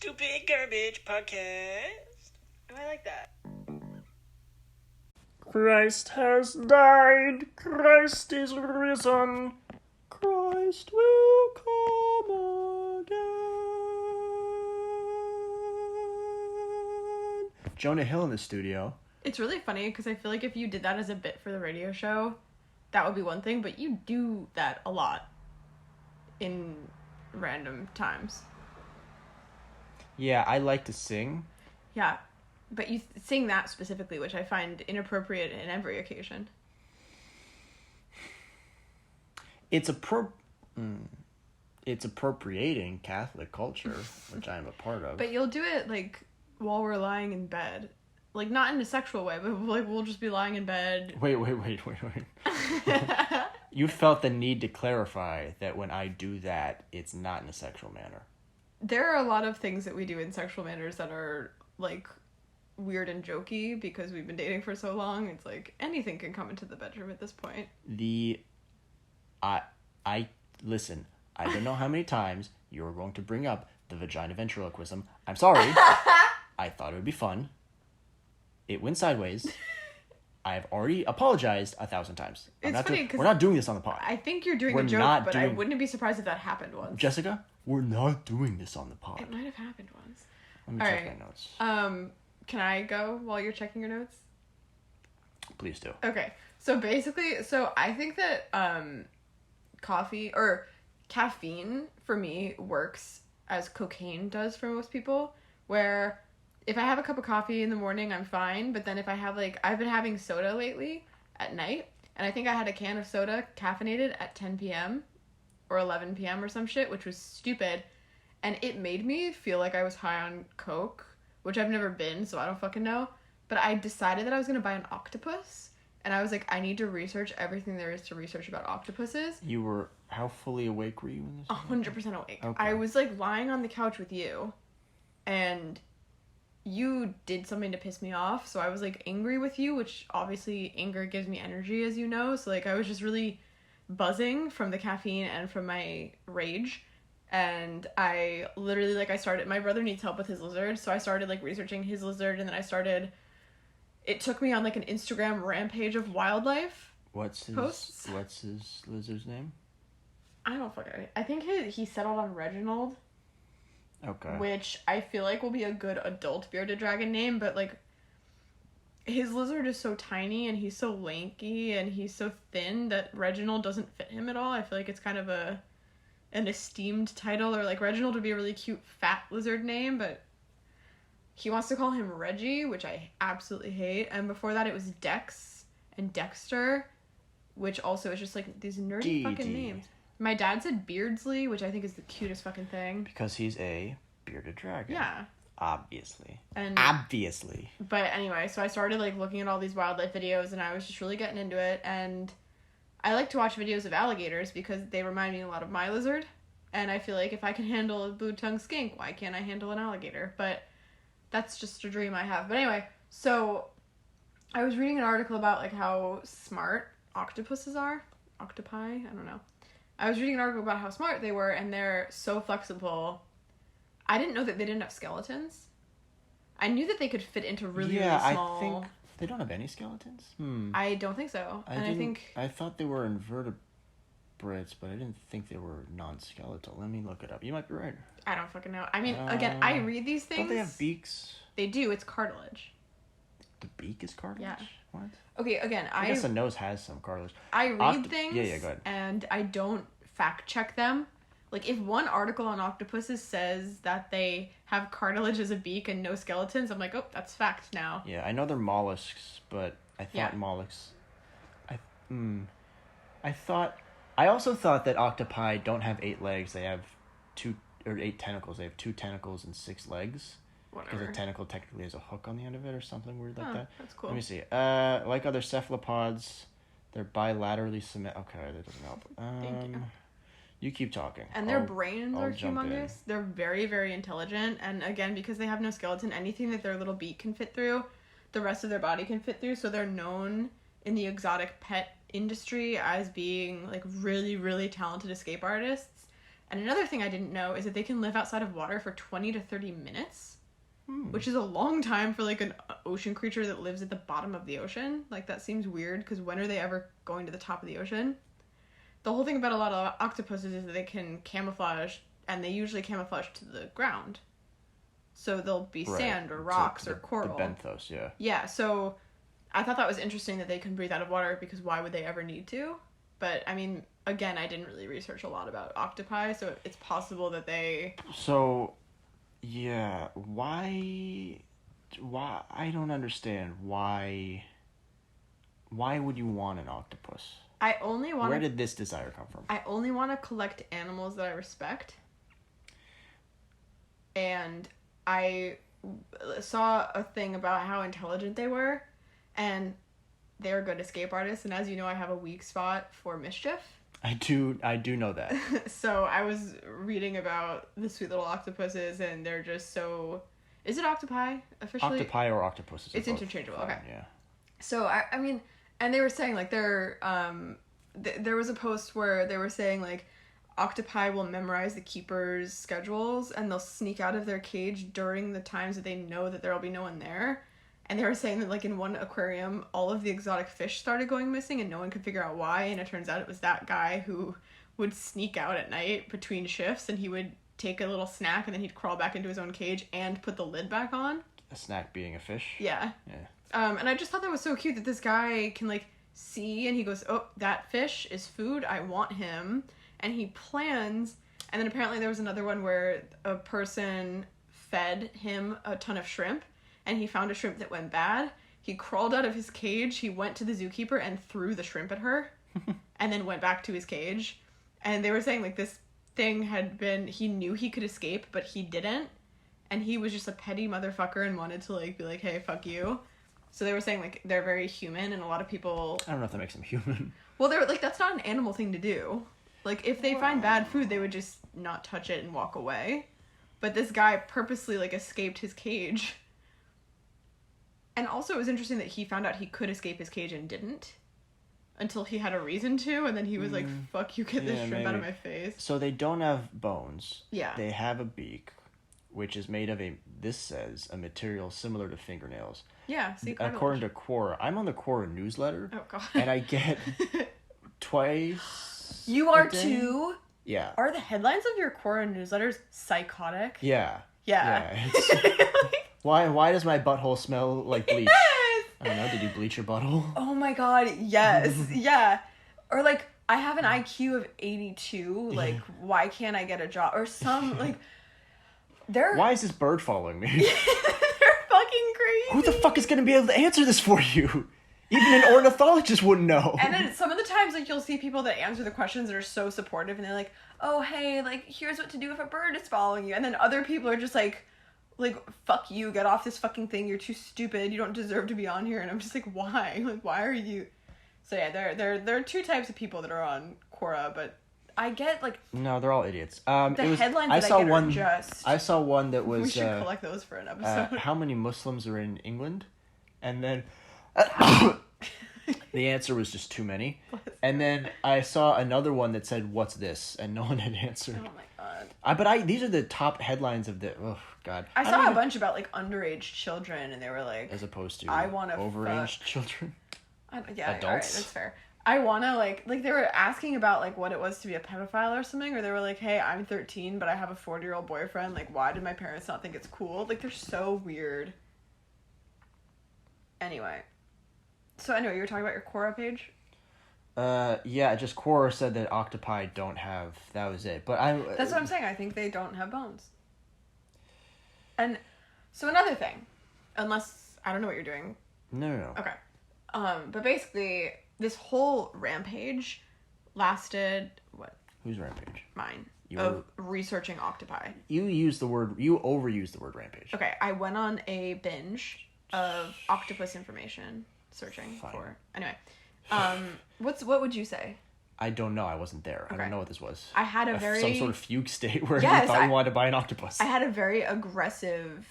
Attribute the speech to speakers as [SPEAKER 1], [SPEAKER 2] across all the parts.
[SPEAKER 1] Stupid Garbage Podcast.
[SPEAKER 2] Oh, I like that.
[SPEAKER 1] Christ has died. Christ is risen. Christ will come again. Jonah Hill in the studio.
[SPEAKER 2] It's really funny because I feel like if you did that as a bit for the radio show, that would be one thing, but you do that a lot in random times.
[SPEAKER 1] Yeah, I like to sing.
[SPEAKER 2] Yeah, but you sing that specifically, which I find inappropriate in every occasion.
[SPEAKER 1] It's appropriating Catholic culture, which I am a part of.
[SPEAKER 2] But you'll do it, like, while we're lying in bed. Like, not in a sexual way, but, like, we'll just be lying in bed.
[SPEAKER 1] Wait. You felt the need to clarify that when I do that, it's not in a sexual manner.
[SPEAKER 2] There are a lot of things that we do in sexual manners that are, like, weird and jokey because we've been dating for so long. It's like, anything can come into the bedroom at this point.
[SPEAKER 1] Listen, I don't know how many times you're going to bring up the vagina ventriloquism. I'm sorry. I thought it would be fun. It went sideways. I've already apologized 1,000 times.
[SPEAKER 2] It's funny because
[SPEAKER 1] we're not doing this on the pod.
[SPEAKER 2] I think you're doing a joke, but I wouldn't be surprised if that happened once.
[SPEAKER 1] Jessica, we're not doing this on the pod.
[SPEAKER 2] It might have happened once.
[SPEAKER 1] Let me check my notes.
[SPEAKER 2] Can I go while you're checking your notes?
[SPEAKER 1] Please do.
[SPEAKER 2] Okay. So basically, I think that coffee or caffeine for me works as cocaine does for most people, where if I have a cup of coffee in the morning, I'm fine. But then if I have, I've been having soda lately at night. And I think I had a can of soda caffeinated at 10 p.m. or 11 p.m. or some shit, which was stupid. And it made me feel like I was high on coke, which I've never been, so I don't fucking know. But I decided that I was going to buy an octopus. And I was like, I need to research everything there is to research about octopuses.
[SPEAKER 1] How fully awake were you in this?
[SPEAKER 2] 100% awake.
[SPEAKER 1] Okay.
[SPEAKER 2] I was, lying on the couch with you. And you did something to piss me off, so I was angry with you, which obviously anger gives me energy, as you know, so I was just really buzzing from the caffeine and from my rage, and I literally my brother needs help with his lizard, so I started researching his lizard, and then it took me on an Instagram rampage of wildlife posts.
[SPEAKER 1] What's his lizard's name?
[SPEAKER 2] I don't fucking, I think he settled on Reginald.
[SPEAKER 1] Okay.
[SPEAKER 2] Which I feel will be a good adult bearded dragon name, but his lizard is so tiny and he's so lanky and he's so thin that Reginald doesn't fit him at all. I feel it's kind of an esteemed title, or Reginald would be a really cute fat lizard name, but he wants to call him Reggie, which I absolutely hate. And before that it was Dex and Dexter, which also is just these nerdy fucking names. My dad said Beardsley, which I think is the cutest fucking thing.
[SPEAKER 1] Because he's a bearded dragon.
[SPEAKER 2] Yeah.
[SPEAKER 1] Obviously.
[SPEAKER 2] Obviously. But anyway, so I started looking at all these wildlife videos, and I was just really getting into it. And I like to watch videos of alligators because they remind me a lot of my lizard. And I feel if I can handle a blue-tongued skink, why can't I handle an alligator? But that's just a dream I have. But anyway, so I was reading an article about how smart octopuses are. Octopi? I don't know. I was reading an article about how smart they were, and they're so flexible. I didn't know that they didn't have skeletons. I knew that they could fit into really small...
[SPEAKER 1] I think they don't have any skeletons.
[SPEAKER 2] I don't think so.
[SPEAKER 1] I thought they were invertebrates, but I didn't think they were non-skeletal. Let me look it up. You might be right.
[SPEAKER 2] I don't fucking know. I mean, again, I read these things.
[SPEAKER 1] Don't they have beaks?
[SPEAKER 2] They do. It's cartilage.
[SPEAKER 1] The beak is cartilage?
[SPEAKER 2] Yeah.
[SPEAKER 1] What?
[SPEAKER 2] Okay, again,
[SPEAKER 1] I guess the nose has some cartilage.
[SPEAKER 2] I read things.
[SPEAKER 1] Yeah, go ahead.
[SPEAKER 2] And I don't fact check them. If one article on octopuses says that they have cartilage as a beak and no skeletons, I'm like, oh, that's fact now.
[SPEAKER 1] Yeah, I know they're mollusks, but I thought mollusks... I also thought that octopi don't have 8 legs. They have 8 tentacles. They have 2 tentacles and 6 legs.
[SPEAKER 2] Whatever.
[SPEAKER 1] Because a tentacle technically has a hook on the end of it or something weird like that.
[SPEAKER 2] That's cool.
[SPEAKER 1] Let me see. Like other cephalopods, they're bilaterally symmetric. Okay, that doesn't help.
[SPEAKER 2] Thank you.
[SPEAKER 1] You keep talking.
[SPEAKER 2] And their brains are humongous. They're very, very intelligent. And again, because they have no skeleton, anything that their little beak can fit through, the rest of their body can fit through. So they're known in the exotic pet industry as being really, really talented escape artists. And another thing I didn't know is that they can live outside of water for 20 to 30 minutes, which is a long time for, like, an ocean creature that lives at the bottom of the ocean. Like, that seems weird, because when are they ever going to the top of the ocean? The whole thing about a lot of octopuses is that they can camouflage, and they usually camouflage to the ground. So they'll be sand or rocks or coral.
[SPEAKER 1] The benthos, yeah.
[SPEAKER 2] Yeah, so I thought that was interesting that they can breathe out of water, because why would they ever need to? But, I mean, again, I didn't really research a lot about octopi, so it's possible that they...
[SPEAKER 1] So, yeah, why, I don't understand, why would you want an octopus?
[SPEAKER 2] I only want
[SPEAKER 1] Where did this desire come from?
[SPEAKER 2] I only want to collect animals that I respect. And I saw a thing about how intelligent they were, and they're good escape artists, and as you know, I have a weak spot for mischief.
[SPEAKER 1] I do know that.
[SPEAKER 2] So I was reading about the sweet little octopuses, and they're just so... Is it octopi officially?
[SPEAKER 1] Octopi or octopuses?
[SPEAKER 2] It's interchangeable,
[SPEAKER 1] fine,
[SPEAKER 2] okay.
[SPEAKER 1] Yeah.
[SPEAKER 2] So, I mean, and they were saying, like, they're, there was a post where they were saying, like, octopi will memorize the keeper's schedules, and they'll sneak out of their cage during the times that they know that there'll be no one there. And they were saying that, like, in one aquarium, all of the exotic fish started going missing, and no one could figure out why, and it turns out it was that guy who would sneak out at night between shifts, and he would take a little snack, and then he'd crawl back into his own cage and put the lid back on.
[SPEAKER 1] A snack being a fish?
[SPEAKER 2] Yeah.
[SPEAKER 1] Yeah.
[SPEAKER 2] And I just thought that was so cute that this guy can, like, see, and he goes, oh, that fish is food, I want him. And he plans, and then apparently there was another one where a person fed him a ton of shrimp, and he found a shrimp that went bad. He crawled out of his cage, he went to the zookeeper and threw the shrimp at her, and then went back to his cage. And they were saying, like, this thing had been, he knew he could escape, but he didn't. And he was just a petty motherfucker and wanted to, like, be like, hey, fuck you. So they were saying, like, they're very human, and a lot of people...
[SPEAKER 1] I don't know if that makes them human.
[SPEAKER 2] Well, they're like, that's not an animal thing to do. Like, if they find bad food, they would just not touch it and walk away. But this guy purposely, like, escaped his cage. And also, it was interesting that he found out he could escape his cage and didn't. Until he had a reason to, and then he was like, fuck you, get this shrimp out of my face.
[SPEAKER 1] So they don't have bones.
[SPEAKER 2] Yeah.
[SPEAKER 1] They have a beak, which is made of this says, a material similar to fingernails.
[SPEAKER 2] Yeah, see,
[SPEAKER 1] according to Quora. I'm on the Quora newsletter.
[SPEAKER 2] Oh, God.
[SPEAKER 1] And I get twice
[SPEAKER 2] You are
[SPEAKER 1] a day?
[SPEAKER 2] too?
[SPEAKER 1] Yeah.
[SPEAKER 2] Are the headlines of your Quora newsletters psychotic?
[SPEAKER 1] Yeah.
[SPEAKER 2] Yeah.
[SPEAKER 1] Why does my butthole smell like bleach?
[SPEAKER 2] Yes!
[SPEAKER 1] I don't know, did you bleach your butthole?
[SPEAKER 2] Oh my God, yes. Yeah. Or like, I have an IQ of 82, like, why can't I get a job? Or some, like,
[SPEAKER 1] Why is this bird following me?
[SPEAKER 2] They're fucking crazy.
[SPEAKER 1] Who the fuck is gonna be able to answer this for you? Even an ornithologist wouldn't know.
[SPEAKER 2] And then some of the times, like, you'll see people that answer the questions that are so supportive, and they're like, oh, hey, like, here's what to do if a bird is following you. And then other people are just like, fuck you, get off this fucking thing, you're too stupid, you don't deserve to be on here. And I'm just like, why? Like, why are you... So yeah, there are two types of people that are on Quora, but I get, like...
[SPEAKER 1] No, they're all idiots.
[SPEAKER 2] Headlines that I get are just...
[SPEAKER 1] I saw one that was...
[SPEAKER 2] We should collect those for an episode.
[SPEAKER 1] How many Muslims are in England? And then... the answer was just too many. And then I saw another one that said, what's this? And no one had answered.
[SPEAKER 2] Oh my God.
[SPEAKER 1] But these are the top headlines of the... Oh, God.
[SPEAKER 2] I saw a bunch about, like, underage children, and they were like...
[SPEAKER 1] As opposed to
[SPEAKER 2] I wanna
[SPEAKER 1] overage children?
[SPEAKER 2] Yeah,
[SPEAKER 1] adults?
[SPEAKER 2] alright, that's fair. I wanna, like, they were asking about, like, what it was to be a pedophile or something, or they were like, hey, I'm 13, but I have a 40-year-old boyfriend, like, why did my parents not think it's cool? Like, they're so weird. Anyway. So, anyway, you were talking about your Quora page?
[SPEAKER 1] Yeah, just Quora said that octopi don't have... That was it. But
[SPEAKER 2] That's what I'm saying. I think they don't have bones. And, so another thing. Unless... I don't know what you're doing.
[SPEAKER 1] No.
[SPEAKER 2] Okay. But basically, this whole rampage lasted... What?
[SPEAKER 1] Whose rampage?
[SPEAKER 2] Mine. Of researching octopi.
[SPEAKER 1] You overused the word rampage.
[SPEAKER 2] Okay, I went on a binge of octopus information searching for... Anyway. What would you say?
[SPEAKER 1] I don't know. I wasn't there.
[SPEAKER 2] Okay.
[SPEAKER 1] I don't know what this was.
[SPEAKER 2] I had
[SPEAKER 1] some sort of fugue state where you thought you wanted to buy an octopus.
[SPEAKER 2] I had a very aggressive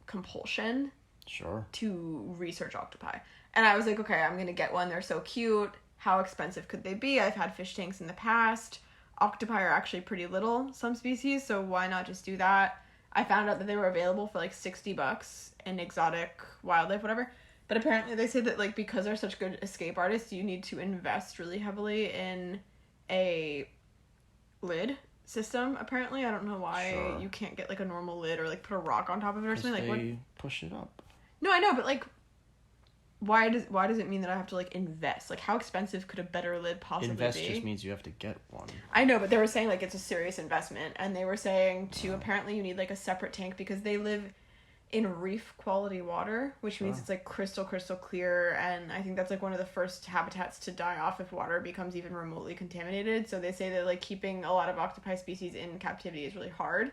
[SPEAKER 2] compulsion.
[SPEAKER 1] Sure.
[SPEAKER 2] To research octopi. And I was like, okay, I'm going to get one. They're so cute. How expensive could they be? I've had fish tanks in the past. octopi are actually pretty little, some species, so why not just do that? I found out that they were available for like $60 in exotic wildlife, whatever. But apparently they say that, like, because they're such good escape artists, you need to invest really heavily in a lid system, apparently. I don't know why you can't get, like, a normal lid or, like, put a rock on top of it or something. Like,
[SPEAKER 1] they push it up.
[SPEAKER 2] No, I know, but, like, why does it mean that I have to, like, invest? Like, how expensive could a better lid possibly be?
[SPEAKER 1] Invest just means you have to get one.
[SPEAKER 2] I know, but they were saying, like, it's a serious investment. And they were saying, too, apparently you need, like, a separate tank because they live in reef quality water, which means it's, like, crystal clear. And I think that's, like, one of the first habitats to die off if water becomes even remotely contaminated. So they say that, like, keeping a lot of octopi species in captivity is really hard.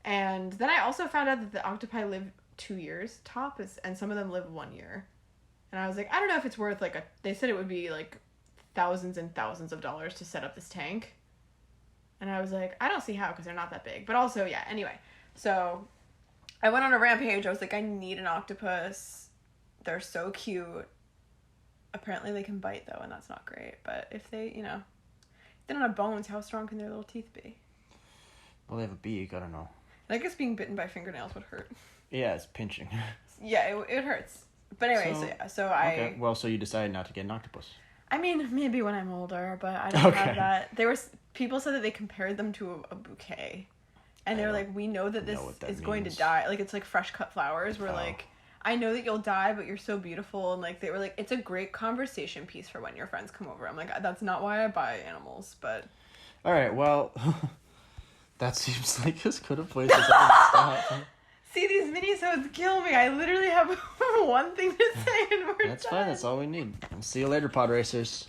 [SPEAKER 2] And then I also found out that the octopi live 2 years tops, and some of them live 1 year. And I was like, I don't know if it's worth, like, they said it would be, like, thousands and thousands of dollars to set up this tank. And I was like, I don't see how, because they're not that big. But also, yeah, anyway. So, I went on a rampage. I was like, I need an octopus. They're so cute. Apparently they can bite, though, and that's not great. But if they, you know, if they don't have bones, how strong can their little teeth be?
[SPEAKER 1] Well, they have a beak. I don't know.
[SPEAKER 2] I guess being bitten by fingernails would hurt.
[SPEAKER 1] Yeah, it's pinching.
[SPEAKER 2] Yeah, it hurts. But anyway, so
[SPEAKER 1] Okay, well, so you decided not to get an octopus.
[SPEAKER 2] I mean, maybe when I'm older, but I don't have that. People said that they compared them to a bouquet. And they were like, we know that this is going to die. Like, it's like fresh cut flowers. We're like, I know that you'll die, but you're so beautiful. And, like, they were like, it's a great conversation piece for when your friends come over. I'm like, that's not why I buy animals, but...
[SPEAKER 1] All right, well, that seems like as good a place as I can stop.
[SPEAKER 2] See, these minisodes kill me. I literally have one thing to say and we're
[SPEAKER 1] That's
[SPEAKER 2] done.
[SPEAKER 1] fine. That's all we need. I'll see you later, pod racers.